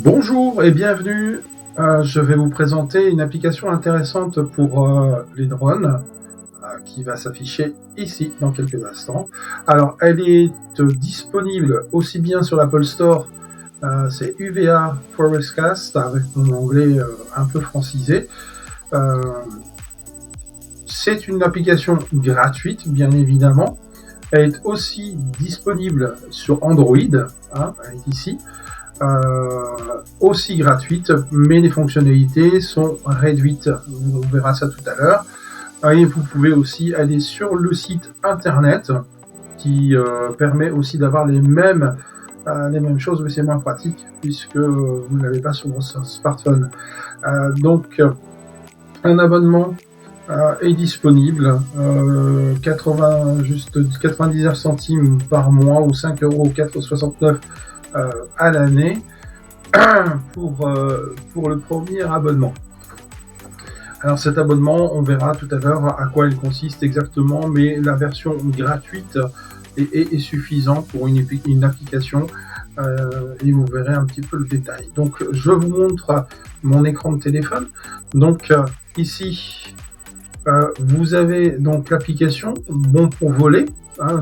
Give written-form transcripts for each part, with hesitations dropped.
Bonjour et bienvenue. Je vais vous présenter une application intéressante pour les drones qui va s'afficher ici dans quelques instants. Alors, elle est disponible aussi bien sur l'Apple Store, c'est UVA Forecast avec mon anglais un peu francisé. C'est une application gratuite, bien évidemment. Elle est aussi disponible sur Android, elle est ici. Aussi gratuite, mais les fonctionnalités sont réduites. On verra ça tout à l'heure. Et vous pouvez aussi aller sur le site internet qui permet aussi d'avoir les mêmes choses, mais c'est moins pratique puisque vous ne l'avez pas sur votre smartphone. Donc, un abonnement est disponible, 99 centimes par mois ou 5,69 € à l'année pour le premier abonnement. Alors cet abonnement, on verra tout à l'heure à quoi il consiste exactement, mais la version gratuite est suffisante pour une application et vous verrez un petit peu le détail. Donc je vous montre mon écran de téléphone. Donc ici, vous avez donc l'application Bon pour voler. On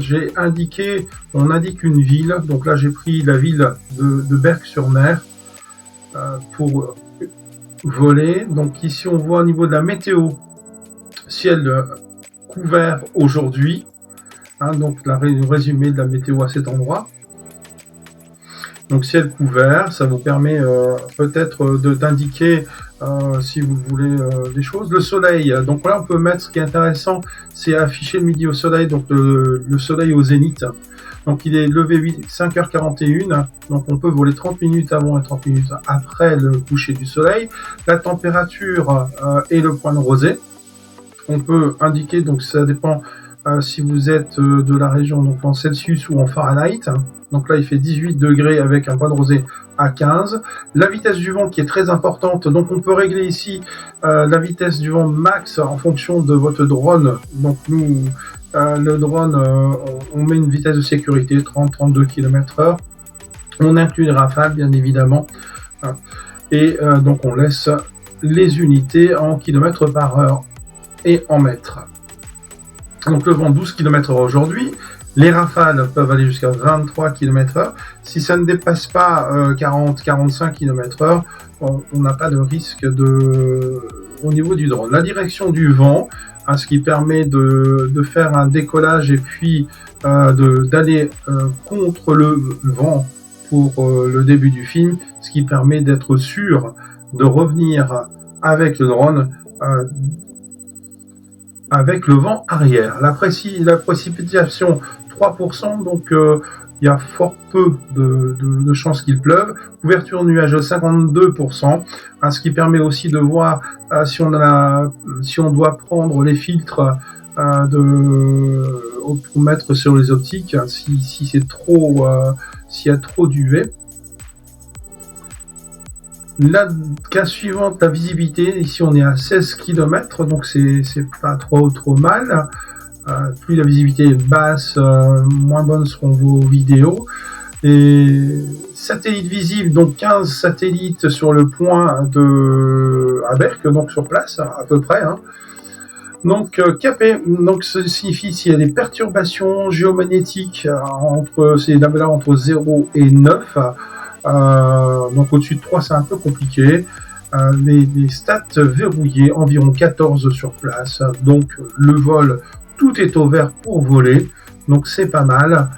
indique une ville, donc là j'ai pris la ville de Berck-sur-Mer pour voler. Donc ici on voit au niveau de la météo, ciel couvert aujourd'hui, donc le résumé de la météo à cet endroit. Donc ciel couvert, ça vous permet peut-être d'indiquer si vous voulez des choses. Le soleil, donc là on peut mettre, ce qui est intéressant, c'est afficher le midi au soleil, donc le soleil au zénith. Donc il est levé 5h41, donc on peut voler 30 minutes avant et 30 minutes après le coucher du soleil. La température et le point de rosée. On peut indiquer, donc ça dépend si vous êtes de la région, donc en Celsius ou en Fahrenheit. Donc là il fait 18 degrés avec un point de rosée à 15. La vitesse du vent qui est très importante, donc on peut régler ici la vitesse du vent max en fonction de votre drone. Donc nous, le drone, on met une vitesse de sécurité 30-32 km/h. On inclut les rafales bien évidemment. Et donc on laisse les unités en km/h et en mètres. Donc le vent 12 km/h aujourd'hui. Les rafales peuvent aller jusqu'à 23 km/h. Si ça ne dépasse pas 40-45 km/h, on n'a pas de risque au niveau du drone. La direction du vent, ce qui permet de faire un décollage et puis d'aller contre le vent pour le début du film, ce qui permet d'être sûr de revenir avec le drone avec le vent arrière. La précipitation 3%, donc il y a fort peu de chances qu'il pleuve. Couverture nuageuse 52%, ce qui permet aussi de voir si on doit prendre les filtres pour mettre sur les optiques, si c'est trop, s'il y a trop d'UV. La case suivante, la visibilité, ici on est à 16 km, donc c'est pas trop mal. Plus la visibilité est basse, moins bonnes seront vos vidéos. Et satellites visibles, donc 15 satellites sur le point à Berck, donc sur place à peu près. Donc capé, donc ça signifie s'il y a des perturbations géomagnétiques entre 0 et 9. Donc au-dessus de 3 c'est un peu compliqué. Les stats verrouillées, environ 14 sur place. Donc le vol, tout est au vert pour voler. Donc c'est pas mal.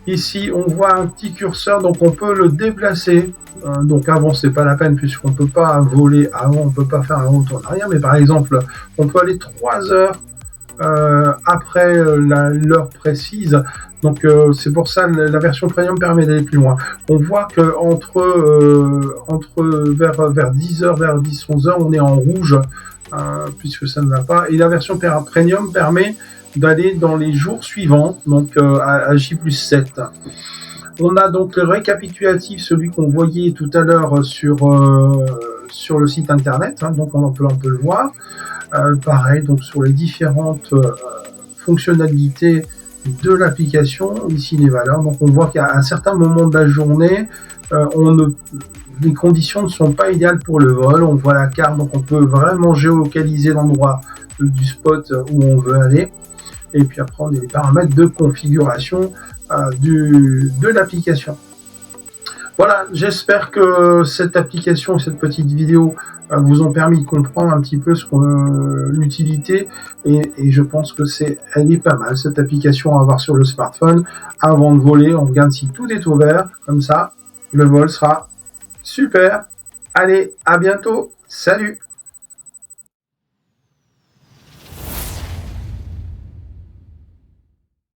Ici on voit un petit curseur, donc on peut le déplacer. Donc avant c'est pas la peine puisqu'on peut pas voler avant, on peut pas faire un retour en arrière. Mais par exemple on peut aller 3 heures après l'heure précise. Donc c'est pour ça la version premium permet d'aller plus loin. On voit que vers 10h, vers 10-11h, on est en rouge puisque ça ne va pas. Et la version premium permet d'aller dans les jours suivants, donc à J+7. On a donc le récapitulatif, celui qu'on voyait tout à l'heure sur le site internet, donc on peut le voir. Pareil, donc sur les différentes fonctionnalités de l'application, ici les valeurs. Donc on voit qu'à un certain moment de la journée, les conditions ne sont pas idéales pour le vol. On voit la carte, donc on peut vraiment géolocaliser l'endroit du spot où on veut aller. Et puis après, on a les paramètres de configuration de l'application. Voilà, j'espère que cette application, cette petite vidéo vous ont permis de comprendre un petit peu l'utilité et je pense que elle est pas mal cette application à avoir sur le smartphone. Avant de voler, on regarde si tout est ouvert, comme ça le vol sera super. Allez, à bientôt, salut!